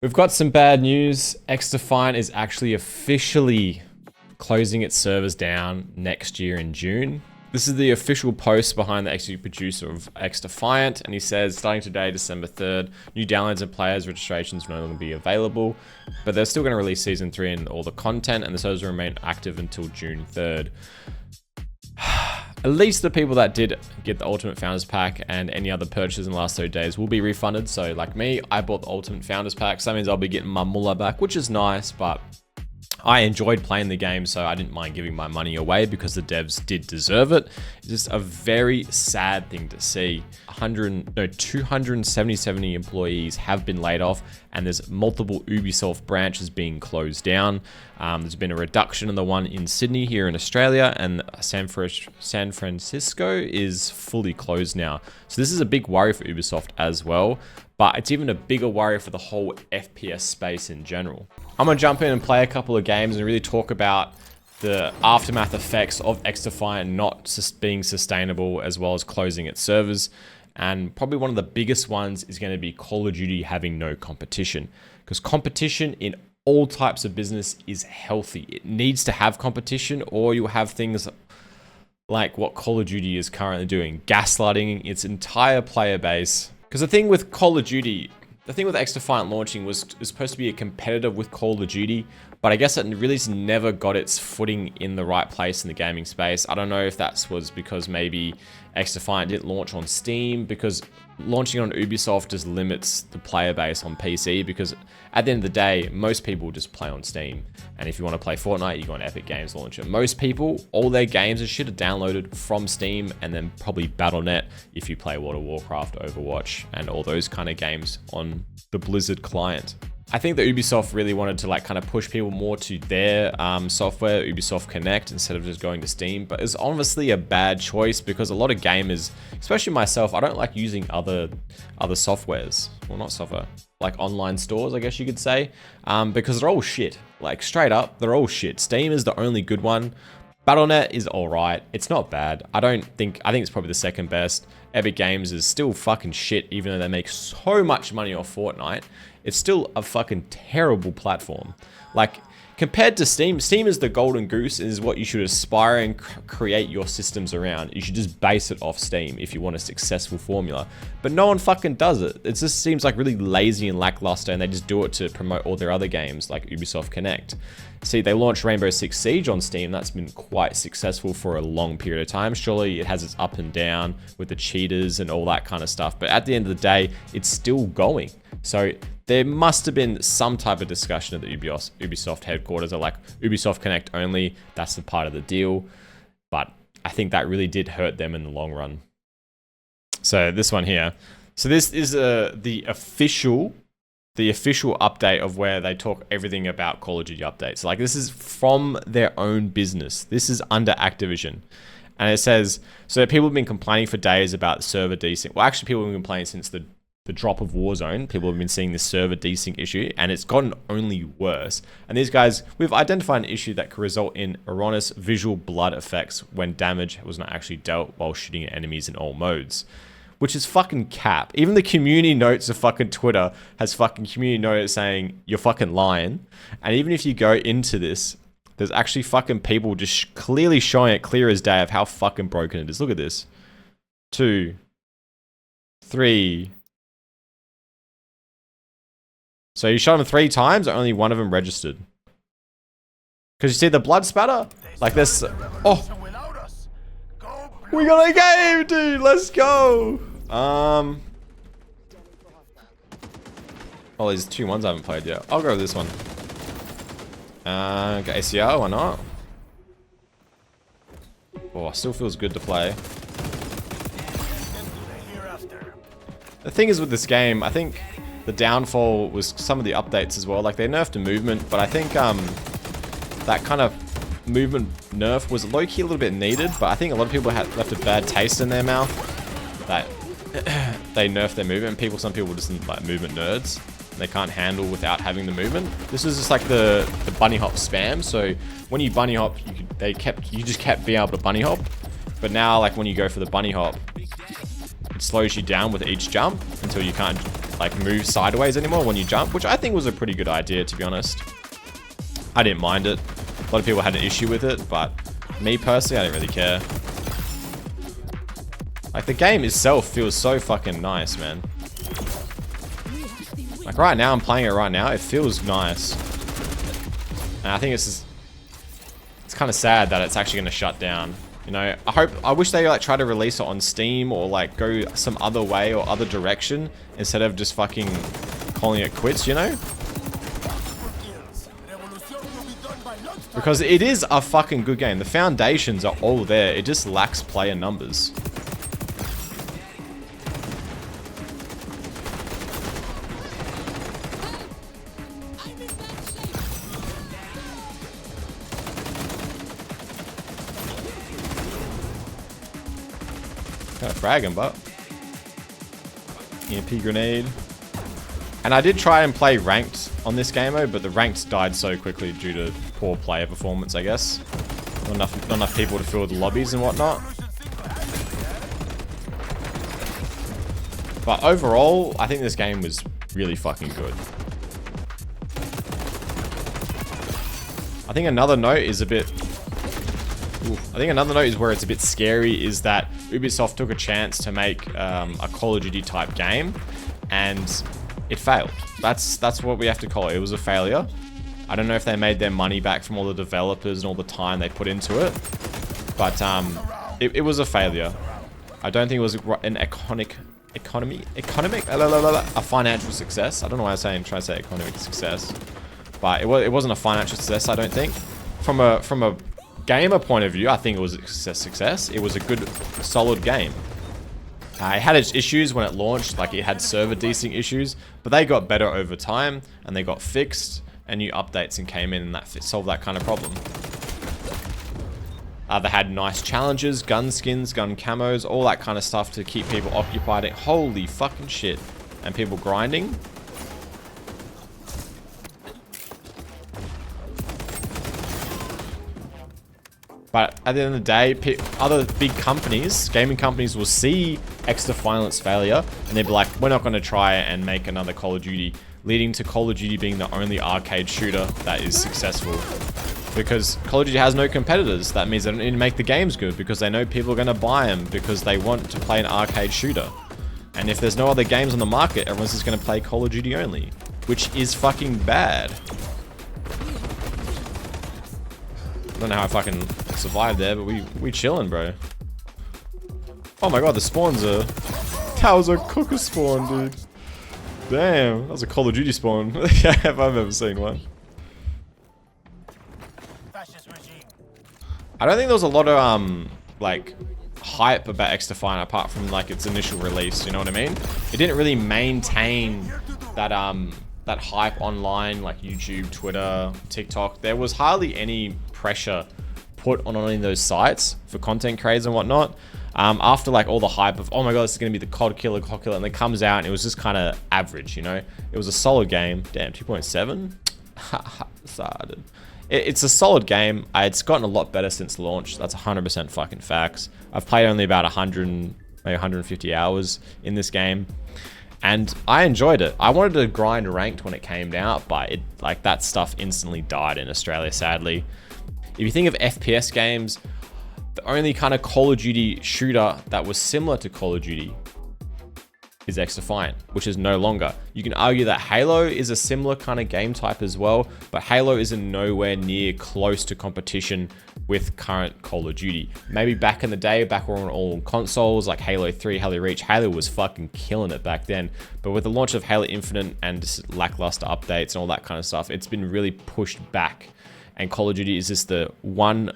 We've got some bad news. XDefiant is actually officially closing its servers down next year in June. This is the official post behind the executive producer of XDefiant, and he says, starting today, December 3rd, new downloads and players registrations will no longer be available, but they're still going to release Season 3 and all the content, and the servers will remain active until June 3rd. At least the people that did get the Ultimate Founders Pack and any other purchases in the last 30 days will be refunded. So like me, I bought the Ultimate Founders Pack, so that means I'll be getting my mullah back, which is nice, but I enjoyed playing the game, so I didn't mind giving my money away because the devs did deserve it. It's just a very sad thing to see. 277 employees have been laid off, and there's multiple Ubisoft branches being closed down. There's been a reduction in the one in Sydney here in Australia, and San Francisco is fully closed now. So this is a big worry for Ubisoft as well, but it's even a bigger worry for the whole FPS space in general. I'm gonna jump in and play a couple of games and really talk about the aftermath effects of XDefiant not being sustainable, as well as closing its servers. And probably one of the biggest ones is going to be Call of Duty having no competition, because competition in all types of business is healthy. It needs to have competition, or you'll have things like what Call of Duty is currently doing, gaslighting its entire player base. Because the thing with Call of Duty, the thing with XDefiant launching was supposed to be a competitor with Call of Duty, but I guess it really just never got its footing in the right place in the gaming space. I don't know if that was because maybe XDefiant didn't launch on Steam, because launching on Ubisoft just limits the player base on PC, because at the end of the day, most people just play on Steam. And if you want to play Fortnite, you go on Epic Games Launcher. Most people, all their games and shit are downloaded from Steam, and then probably Battle.net if you play World of Warcraft, Overwatch, and all those kind of games on the Blizzard client. I think that Ubisoft really wanted to like kind of push people more to their software, Ubisoft Connect, instead of just going to Steam. But it's obviously a bad choice, because a lot of gamers, especially myself, I don't like using other softwares. Well, not software, like online stores, I guess you could say, because they're all shit. Like straight up, they're all shit. Steam is the only good one. Battle.net is all right. It's not bad. I think it's probably the second best. Epic Games is still fucking shit, even though they make so much money off Fortnite. It's still a fucking terrible platform. Like, compared to Steam, Steam is the golden goose, and is what you should aspire and create your systems around. You should just base it off Steam if you want a successful formula. But no one fucking does it. It just seems like really lazy and lackluster, and they just do it to promote all their other games like Ubisoft Connect. See, they launched Rainbow Six Siege on Steam. That's been quite successful for a long period of time. Surely it has its up and down with the cheaters and all that kind of stuff. But at the end of the day, it's still going. So there must have been some type of discussion at the Ubisoft headquarters of like Ubisoft Connect only. That's the part of the deal. But I think that really did hurt them in the long run. So this one here. So this is the official update of where they talk everything about Call of Duty updates. Like, this is from their own business. This is under Activision. And it says, so people have been complaining for days about server desync. Well, actually, people have been complaining since the drop of Warzone. People have been seeing this server desync issue, and it's gotten only worse. And these guys, we've identified an issue that could result in erroneous visual blood effects when damage was not actually dealt while shooting at enemies in all modes. Which is fucking cap. Even the community notes of fucking Twitter has fucking community notes saying you're fucking lying. And even if you go into this, there's actually fucking people just clearly showing it clear as day of how fucking broken it is. Look at this. 2, 3. So you shot them 3 times, only one of them registered. Because you see the blood spatter? Like this. Oh. We got a game, dude. Let's go. Oh, there's 2 ones I haven't played yet. I'll go with this one. Got ACR, why not? Oh, still feels good to play. The thing is with this game, I think the downfall was some of the updates as well. Like, they nerfed the movement, but I think that kind of movement nerf was low-key a little bit needed, but I think a lot of people had left a bad taste in their mouth that they nerfed their movement. Some people just like movement nerds. They can't handle without having the movement. This is just like the bunny hop spam. So when you bunny hop, you just kept being able to bunny hop. But now, like when you go for the bunny hop, it slows you down with each jump until you can't like move sideways anymore when you jump, which I think was a pretty good idea, to be honest. I didn't mind it. A lot of people had an issue with it, but me personally, I didn't really care. Like, the game itself feels so fucking nice, man. Like, right now, I'm playing it right now. It feels nice. And I think it's kind of sad that it's actually going to shut down. You know, I wish they like try to release it on Steam or like go some other way or other direction instead of just fucking calling it quits, you know? Because it is a fucking good game. The foundations are all there. It just lacks player numbers. Got a frag him, but EMP grenade. And I did try and play ranked on this game mode, but the ranked died so quickly due to poor player performance, I guess. Not enough people to fill the lobbies and whatnot. But overall, I think this game was really fucking good. I think another note is where it's a bit scary is that Ubisoft took a chance to make a Call of Duty type game, and it failed. That's what we have to call it. It was a failure. I don't know if they made their money back from all the developers and all the time they put into it, but it was a failure. I don't think it was an a financial success. I don't know why I'm trying to say economic success, but it wasn't a financial success, I don't think. From a gamer point of view, I think it was a success. It was a good, solid game. It had its issues when it launched, like it had server desync issues, but they got better over time and they got fixed, and new updates and came in and that solved that kind of problem. They had nice challenges, gun skins, gun camos, all that kind of stuff to keep people occupied. Holy fucking shit. And people grinding. But at the end of the day, other big companies, gaming companies, will see XDefiant's failure and they'll be like, we're not going to try and make another Call of Duty, leading to Call of Duty being the only arcade shooter that is successful. Because Call of Duty has no competitors. That means they don't need to make the games good because they know people are going to buy them because they want to play an arcade shooter. And if there's no other games on the market, everyone's just going to play Call of Duty only, which is fucking bad. I don't know how I fucking survived there, but we chilling, bro. Oh my god, the spawns are... That was a cooker spawn, dude. Damn, that was a Call of Duty spawn. If I've ever seen one. I don't think there was a lot of, like, hype about XDefiant apart from, like, its initial release, you know what I mean? It didn't really maintain that, that hype online, like YouTube, Twitter, TikTok. There was hardly any pressure put on any of those sites for content creators and whatnot. After like all the hype of, oh my god, this is going to be the COD killer, and it comes out and it was just kind of average, you know? It was a solid game. Damn, 2.7? Started. It's a solid game. It's gotten a lot better since launch. That's 100% fucking facts. I've played only about 100, maybe 150 hours in this game. And I enjoyed it. I wanted to grind ranked when it came out, but it, like, that stuff instantly died in Australia, sadly. If you think of FPS games, the only kind of Call of Duty shooter that was similar to Call of Duty is XDefiant, which is no longer. You can argue that Halo is a similar kind of game type as well, but Halo is nowhere near close to competition with current Call of Duty. Maybe back in the day, back when we were all on consoles, like Halo 3, Halo Reach, Halo was fucking killing it back then. But with the launch of Halo Infinite and just lackluster updates and all that kind of stuff, it's been really pushed back. And Call of Duty is just the one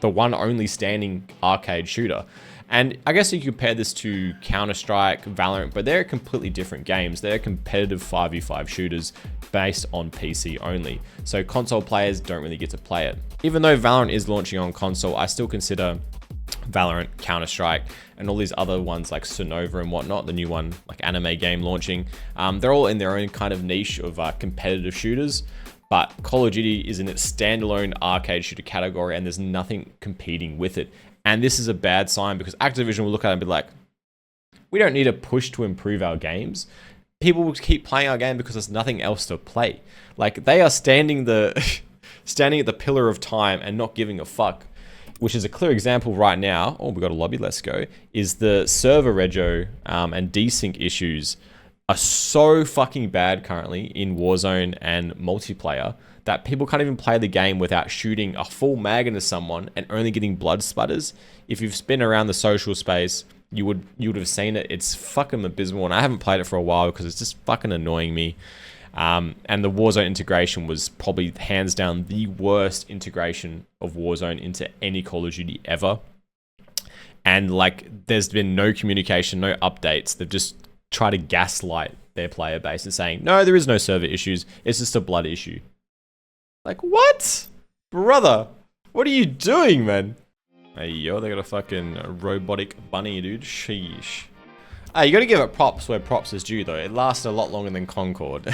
only standing arcade shooter. And I guess you compare this to Counter-Strike, Valorant, but they're completely different games. They're competitive 5v5 shooters based on PC only. So console players don't really get to play it. Even though Valorant is launching on console, I still consider Valorant, Counter-Strike, and all these other ones like Sonova and whatnot, the new one, like anime game launching. They're all in their own kind of niche of competitive shooters. But Call of Duty is in its standalone arcade shooter category and there's nothing competing with it. And this is a bad sign because Activision will look at it and be like, we don't need a push to improve our games. people will keep playing our game because there's nothing else to play. Like, they are standing standing at the pillar of time and not giving a fuck, which is a clear example right now. Oh, we got a lobby, let's go. Is the server rego and desync issues are so fucking bad currently in Warzone and multiplayer that people can't even play the game without shooting a full mag into someone and only getting blood splatters. If you've been around the social space, you would have seen it. It's fucking abysmal, and I haven't played it for a while because it's just fucking annoying me. And the Warzone integration was probably hands down the worst integration of Warzone into any Call of Duty ever. And like, there's been no communication, no updates. They've just tried to gaslight their player base and saying, no, there is no server issues. It's just a blood issue. Like, what? Brother, what are you doing, man? Hey, yo, they got a fucking robotic bunny, dude. Sheesh. Hey, you gotta give it props where props is due, though. It lasted a lot longer than Concord.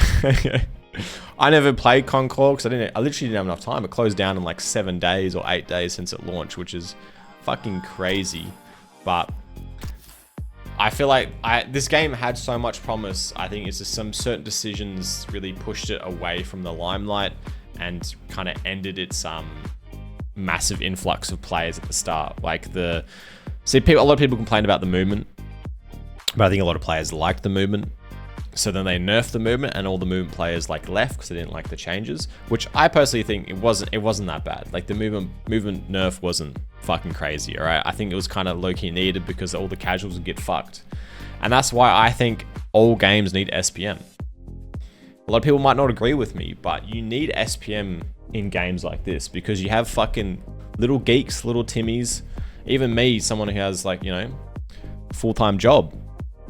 I never played Concord because I literally didn't have enough time. It closed down in like 7 days or 8 days since it launched, which is fucking crazy. But I feel like this game had so much promise. I think it's just some certain decisions really pushed it away from the limelight and kind of ended its massive influx of players at the start. Like a lot of people complain about the movement, but I think a lot of players liked the movement. So then they nerfed the movement, and all the movement players like left because they didn't like the changes. Which I personally think it wasn't that bad. Like, the movement nerf wasn't fucking crazy. All right, I think it was kind of low key needed because all the casuals would get fucked, and that's why I think all games need SPM. A lot of people might not agree with me, but you need SPM in games like this because you have fucking little geeks, little Timmies, even me, someone who has like, you know, full-time job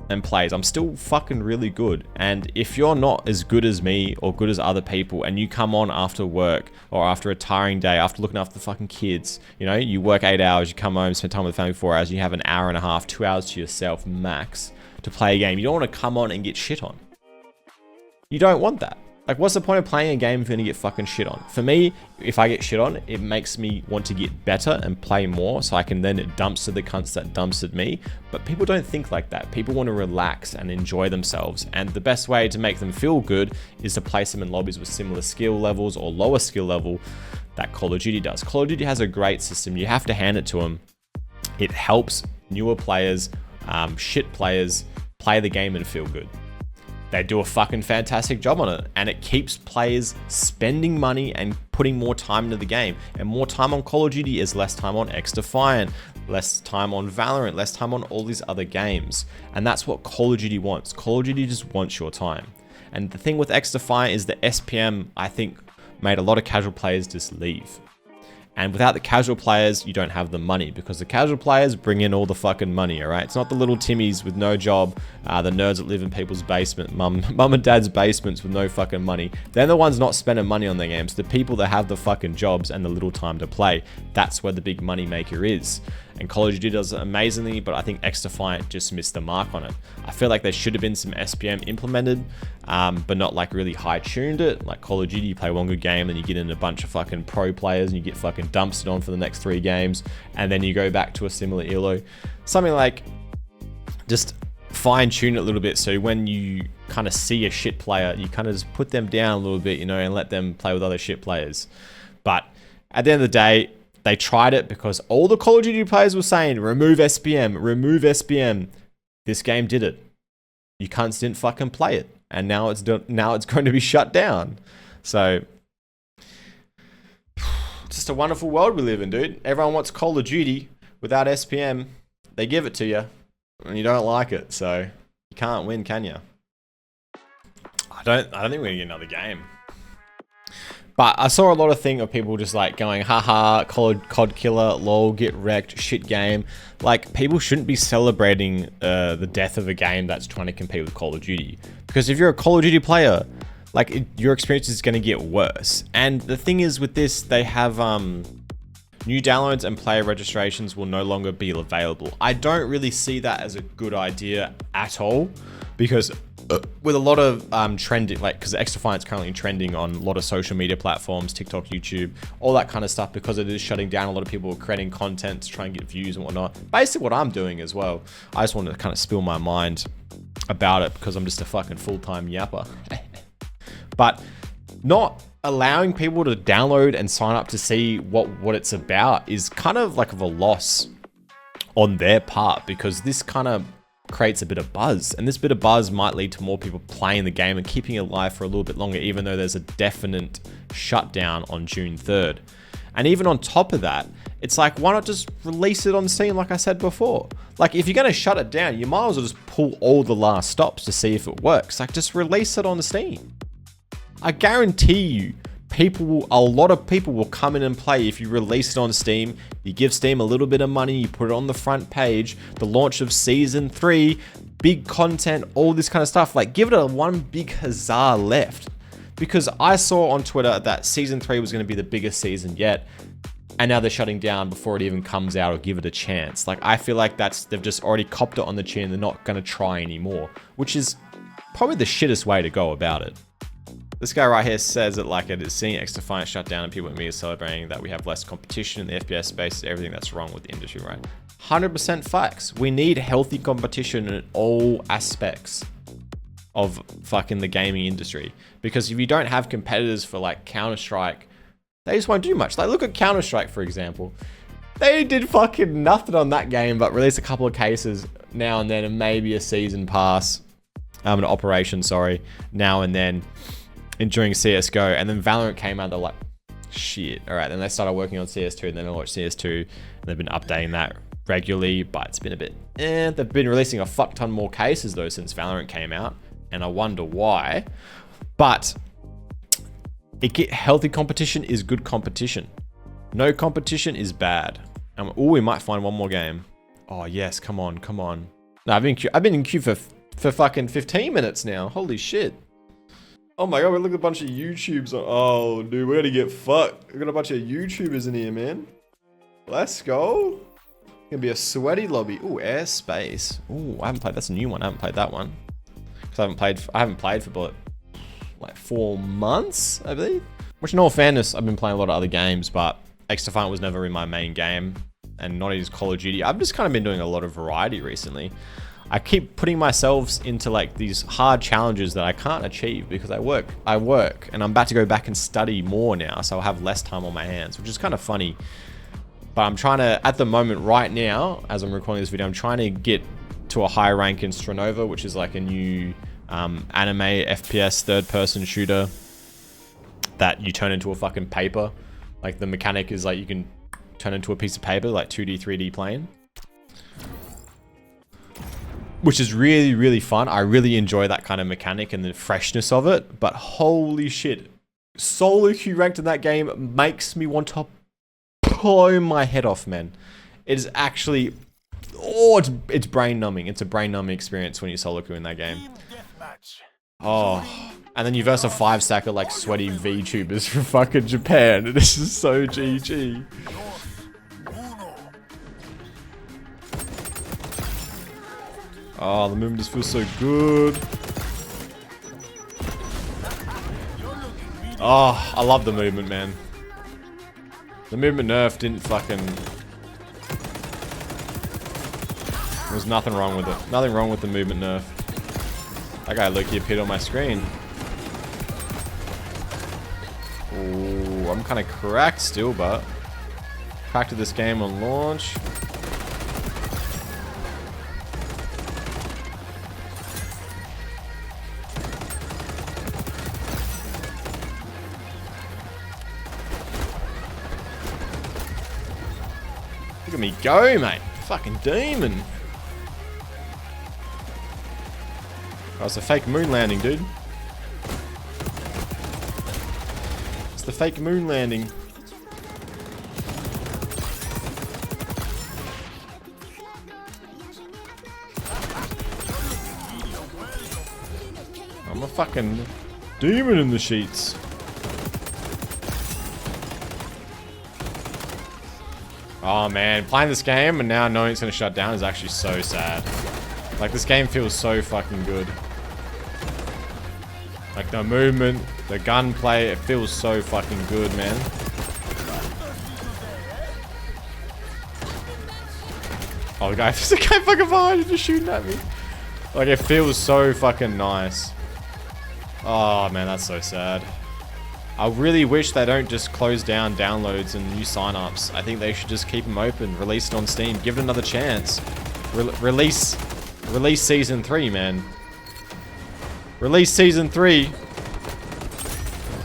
and plays. I'm still fucking really good. And if you're not as good as me or good as other people and you come on after work or after a tiring day, after looking after the fucking kids, you know, you work 8 hours, you come home, spend time with the family 4 hours, and you have an hour and a half, 2 hours to yourself max to play a game. You don't want to come on and get shit on. You don't want that. Like, what's the point of playing a game if you're gonna get fucking shit on? For me, if I get shit on, it makes me want to get better and play more so I can then dumpster the cunts that dumpstered me. But people don't think like that. People want to relax and enjoy themselves. And the best way to make them feel good is to place them in lobbies with similar skill levels or lower skill level that Call of Duty does. Call of Duty has a great system. You have to hand it to them. It helps newer players, shit players, play the game and feel good. They do a fucking fantastic job on it, and it keeps players spending money and putting more time into the game. And more time on Call of Duty is less time on XDefiant, less time on Valorant, less time on all these other games. And that's what Call of Duty wants. Call of Duty just wants your time. And the thing with XDefiant is the SPM, I think, made a lot of casual players just leave. And without the casual players, you don't have the money, because the casual players bring in all the fucking money, all right? It's not the little Timmies with no job, the nerds that live in people's basement, mum and dad's basements with no fucking money. They're the ones not spending money on their games. The people that have the fucking jobs and the little time to play. That's where the big money maker is. And Call of Duty does it amazingly, but I think XDefiant just missed the mark on it. I feel like there should have been some SPM implemented, but not like really high tuned it. Like Call of Duty, you play one good game and you get in a bunch of fucking pro players and you get fucking dumpstered on for the next 3 games, and then you go back to a similar elo. Something like just fine tune it a little bit, so when you kind of see a shit player, you kind of just put them down a little bit, you know, and let them play with other shit players. But at the end of the day, they tried it because all the Call of Duty players were saying, remove SPM, remove SPM. This game did it. You cunts didn't fucking play it. And now it's going to be shut down. So, just a wonderful world we live in, dude. Everyone wants Call of Duty without SPM. They give it to you, and you don't like it. So, you can't win, can you? I don't think we're going to get another game. But I saw a lot of thing of people just like going, haha, COD killer, lol, get wrecked, shit game. Like, people shouldn't be celebrating the death of a game that's trying to compete with Call of Duty. Because if you're a Call of Duty player, like, your experience is going to get worse. And the thing is with this, they have new downloads and player registrations will no longer be available. I don't really see that as a good idea at all. Because with a lot of trending, like, because XDefiant's currently trending on a lot of social media platforms, TikTok, YouTube, all that kind of stuff, because it is shutting down. A lot of people are creating content to try and get views and whatnot. Basically what I'm doing as well. I just want to kind of spill my mind about it because I'm just a fucking full-time yapper. But not allowing people to download and sign up to see what it's about is kind of like of a loss on their part, because this kind of creates a bit of buzz, and this bit of buzz might lead to more people playing the game and keeping it alive for a little bit longer, even though there's a definite shutdown on June 3rd. And even on top of that, it's like, why not just release it on Steam like I said before? Like, if you're going to shut it down, you might as well just pull all the last stops to see if it works. Like, just release it on Steam. I guarantee you, a lot of people will come in and play if you release it on Steam. You give Steam a little bit of money, you put it on the front page, the launch of Season 3, big content, all this kind of stuff. Like, give it a one big huzzah left. Because I saw on Twitter that Season 3 was going to be the biggest season yet, and now they're shutting down before it even comes out or give it a chance. Like, I feel like they've just already copped it on the chin. They're not going to try anymore, which is probably the shittest way to go about it. This guy right here says it like it is. Seeing XDefiant shut down and people like me are celebrating that we have less competition in the FPS space is everything that's wrong with the industry, right? 100% facts. We need healthy competition in all aspects of fucking the gaming industry. Because if you don't have competitors for like Counter-Strike, they just won't do much. Like, look at Counter-Strike, for example. They did fucking nothing on that game but release a couple of cases now and then, and maybe a season pass, an operation, sorry, now and then. During CSGO, and then Valorant came out, they're like, shit, all right, then they started working on CS2, and then they launched CS2, and they've been updating that regularly, but it's been a bit, they've been releasing a fuck ton more cases though since Valorant came out, and I wonder why. But healthy competition is good competition. No competition is bad. We might find one more game. Oh yes, come on. No, I've been in queue for fucking 15 minutes now. Holy shit. Oh my god, we look at a bunch of YouTubers. Oh, dude, we're gonna get fucked. We got a bunch of YouTubers in here, man. Let's go. Gonna be a sweaty lobby. Ooh, airspace. Ooh, I haven't played. That's a new one. I haven't played that one. Because I haven't played for like 4 months, I believe. Which, in all fairness, I've been playing a lot of other games, but XDefiant was never in my main game, and not as Call of Duty. I've just kind of been doing a lot of variety recently. I keep putting myself into like these hard challenges that I can't achieve because I work, and I'm about to go back and study more now, so I'll have less time on my hands, which is kind of funny. But I'm trying to, at the moment right now, as I'm recording this video, I'm trying to get to a high rank in Stranova, which is like a new anime FPS third-person shooter that you turn into a fucking paper. Like, the mechanic is like you can turn into a piece of paper, like 2D, 3D plane. Which is really, really fun. I really enjoy that kind of mechanic and the freshness of it. But holy shit, solo queue ranked in that game makes me want to blow my head off, man. It is actually, it's brain numbing. It's a brain numbing experience when you solo queue in that game. Oh, and then you verse a 5-stacker like sweaty VTubers from fucking Japan. This is so GG. Oh, the movement just feels so good. Oh, I love the movement, man. The movement nerf didn't fucking... There's nothing wrong with it. Nothing wrong with the movement nerf. That guy low-key appeared on my screen. Ooh, I'm kind of cracked still, but... Cracked at this game on launch. Look at me go, mate. Fucking demon. Oh, it's a fake moon landing, dude. It's the fake moon landing. I'm a fucking demon in the sheets. Oh man, playing this game and now knowing it's gonna shut down is actually so sad. Like, this game feels so fucking good. Like the movement, the gunplay, it feels so fucking good, man. Oh, the guy fucking behind you just shooting at me. Like, it feels so fucking nice. Oh, man, that's so sad. I really wish they don't just close down downloads and new signups. I think they should just keep them open, release it on Steam, give it another chance. Release Season 3, man. Release Season 3.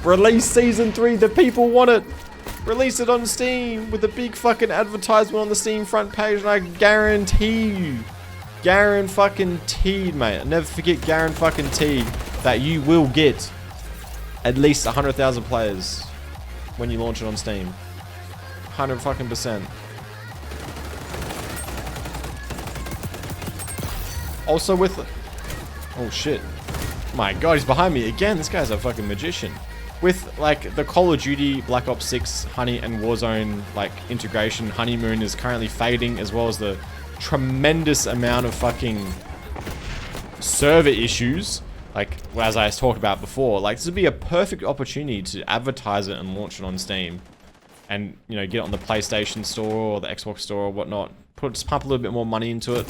Release Season 3, the people want it. Release it on Steam with a big fucking advertisement on the Steam front page, and I guarantee you, guaranteed, mate, never forget guaranteed that you will get at least 100,000 players when you launch it on Steam. 100%. Also with... Oh shit. My god, he's behind me again. This guy's a fucking magician. With like the Call of Duty Black Ops 6 Honey and Warzone like integration, Honeymoon is currently fading, as well as the tremendous amount of fucking server issues. Like, as I talked about before, like this would be a perfect opportunity to advertise it and launch it on Steam. And, you know, get it on the PlayStation Store or the Xbox Store or whatnot. Just pump a little bit more money into it.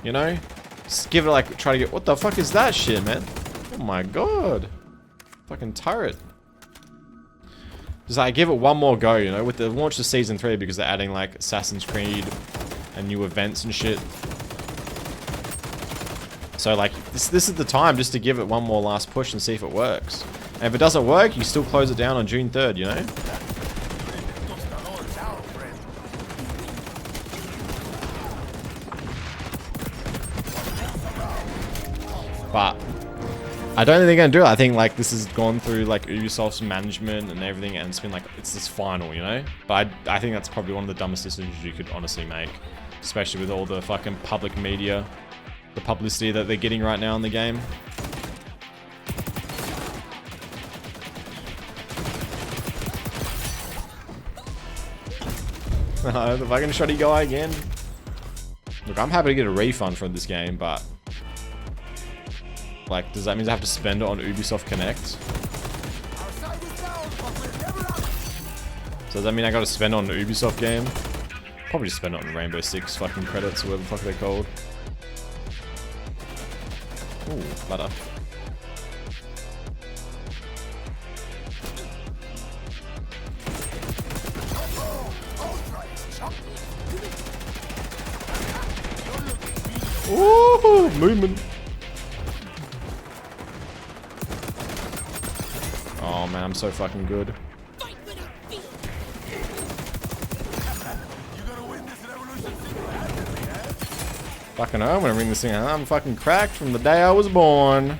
You know? Just give it like, try to get, what the fuck is that shit, man? Oh my god. Fucking turret. Just like, give it one more go, you know, with the launch of Season 3, because they're adding like Assassin's Creed and new events and shit. So like, this is the time just to give it one more last push and see if it works. And if it doesn't work, you still close it down on June 3rd, you know? But I don't think they're gonna do it. I think like this has gone through like Ubisoft's management and everything, and it's been like, it's this final, you know? But I think that's probably one of the dumbest decisions you could honestly make. Especially with all the fucking public media, the publicity that they're getting right now in the game. The fucking shoddy guy again. Look, I'm happy to get a refund for this game, but like, does that mean I have to spend it on Ubisoft Connect? So does that mean I gotta spend it on an Ubisoft game? Probably just spend it on Rainbow Six fucking credits or whatever the fuck they're called. Ooh, butter. Ooh, movement. Oh man, I'm so fucking good. Fucking hell, I'm gonna ring this thing out. I'm fucking cracked from the day I was born.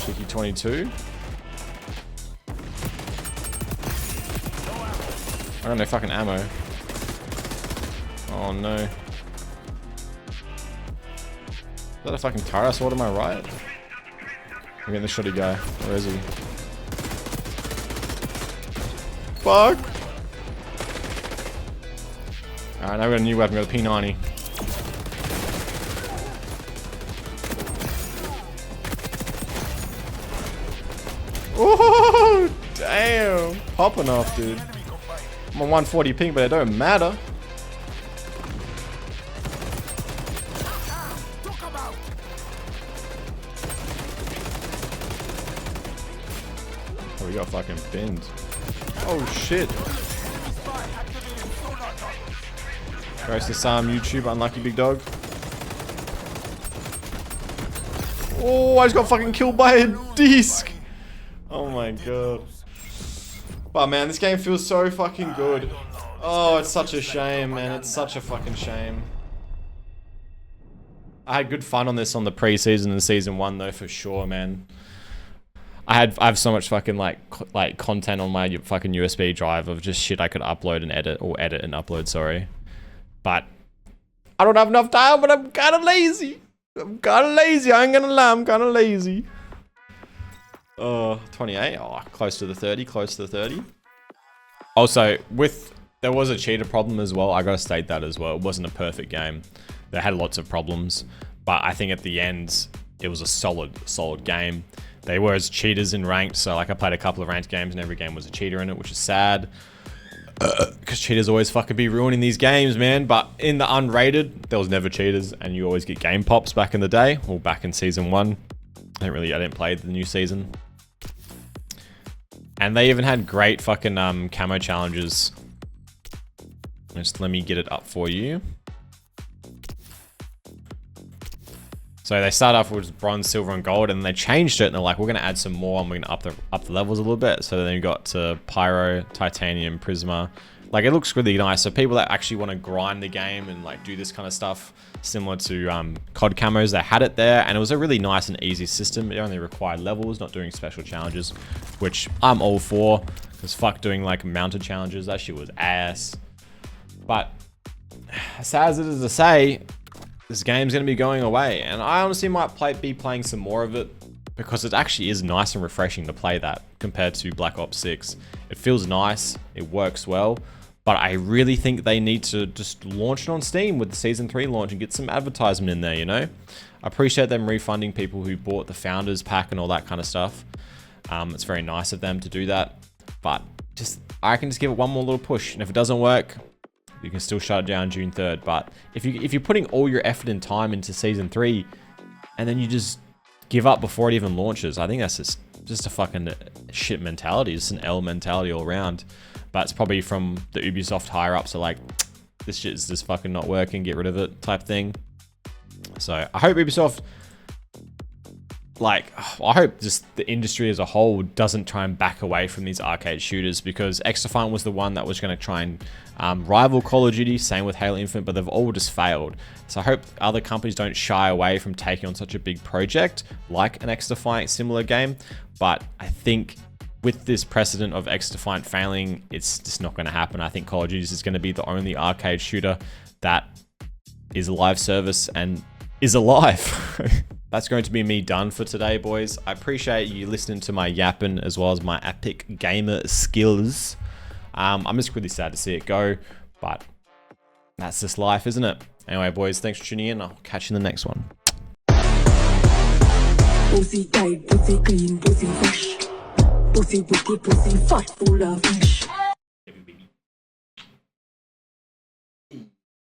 Cheeky 22. I got no fucking ammo. Oh no. Is that a fucking turret sword on my right? I'm getting the shoddy guy. Where is he? Fuck! Alright, now we got a new weapon. We got a P90. Oh, damn! Popping off, dude. I'm on 140 ping, but it don't matter. Oh, we got fucking binned. Oh shit. Goes to some YouTube, unlucky big dog. Oh, I just got fucking killed by a disc. Oh my god. But man, this game feels so fucking good. Oh, it's such a shame, man. It's such a fucking shame. I had good fun on this on the pre-season and season 1 though, for sure, man. I have so much fucking like content on my fucking USB drive of just shit I could upload and edit, or edit and upload, sorry. But I don't have enough time, but I'm kind of lazy. I ain't gonna lie, I'm kind of lazy. 28. Oh, close to the 30. Also, with there was a cheater problem as well. I gotta state that as well. It wasn't a perfect game. They had lots of problems, but I think at the end, it was a solid game. They were as cheaters in ranked, so like I played a couple of ranked games and every game was a cheater in it, which is sad. Because cheaters always fucking be ruining these games, man. But in the unrated, there was never cheaters, and you always get game pops back in the day, or back in season 1. I didn't play the new season. And they even had great fucking camo challenges. Just let me get it up for you. So they start off with bronze, silver, and gold, and they changed it, and they're like, we're gonna add some more, and we're gonna up the levels a little bit. So then you got to pyro, titanium, prisma. Like, it looks really nice. So people that actually want to grind the game and like do this kind of stuff, similar to COD camos, they had it there, and it was a really nice and easy system. It only required levels, not doing special challenges, which I'm all for, because fuck doing like mounted challenges. That shit was ass. But as sad as it is to say, this game's going to be going away, and I honestly might be playing some more of it, because it actually is nice and refreshing to play that compared to Black Ops 6. It feels nice, it works well, but I really think they need to just launch it on Steam with the Season 3 launch and get some advertisement in there, you know? I appreciate them refunding people who bought the Founders Pack and all that kind of stuff. It's very nice of them to do that, but I can just give it one more little push, and if it doesn't work, you can still shut it down June 3rd. But if you're putting all your effort and time into Season 3, and then you just give up before it even launches, I think that's just a fucking shit mentality. It's an L mentality all around. But it's probably from the Ubisoft higher ups are like, this shit is just fucking not working, get rid of it type thing. So I hope Ubisoft, like, I hope just the industry as a whole doesn't try and back away from these arcade shooters, because XDefiant was the one that was going to try and rival Call of Duty, same with Halo Infinite, but they've all just failed. So I hope other companies don't shy away from taking on such a big project like an XDefiant similar game. But I think with this precedent of XDefiant failing, it's just not going to happen. I think Call of Duty is going to be the only arcade shooter that is a live service and is alive. That's going to be me done for today, boys. I appreciate you listening to my yapping as well as my epic gamer skills. I'm just really sad to see it go, but that's just life, isn't it? Anyway, boys, thanks for tuning in. I'll catch you in the next one. Pussy tight, pussy clean, pussy fresh. Pussy wicked, pussy fat, full of fish.